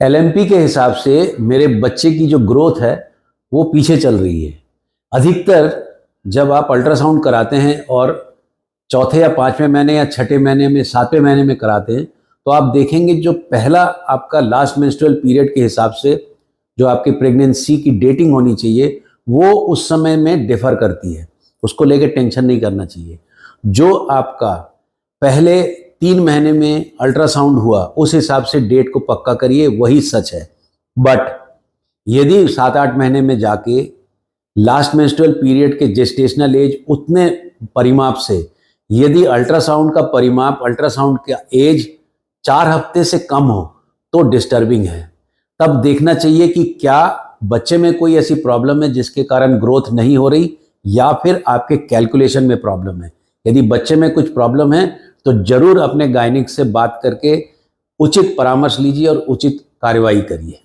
LMP के हिसाब से मेरे बच्चे की जो ग्रोथ है वो पीछे चल रही है। अधिकतर जब आप अल्ट्रासाउंड कराते हैं और चौथे या पांचवें महीने या छठे महीने में सातवें महीने में कराते हैं तो आप देखेंगे जो पहला आपका लास्ट मेंस्ट्रुअल पीरियड के हिसाब से जो आपकी प्रेगनेंसी की डेटिंग होनी चाहिए वो उस समय में डिफर करती है। उसको लेकर टेंशन नहीं करना चाहिए। जो आपका पहले 3 महीने में अल्ट्रासाउंड हुआ उस हिसाब से डेट को पक्का करिए, वही सच है। बट यदि 7-8 महीने में जाके लास्ट मेंस्ट्रुअल पीरियड के जेस्टेशनल एज उतने परिमाप से यदि अल्ट्रासाउंड का परिमाप, अल्ट्रासाउंड का एज 4 हफ्ते से कम हो तो डिस्टर्बिंग है। तब देखना चाहिए कि क्या बच्चे में कोई ऐसी प्रॉब्लम है जिसके कारण ग्रोथ नहीं हो रही या फिर आपके कैलकुलेशन में प्रॉब्लम है। यदि बच्चे में कुछ प्रॉब्लम है तो जरूर अपने गायनिक से बात करके उचित परामर्श लीजिए और उचित कार्रवाई करिए।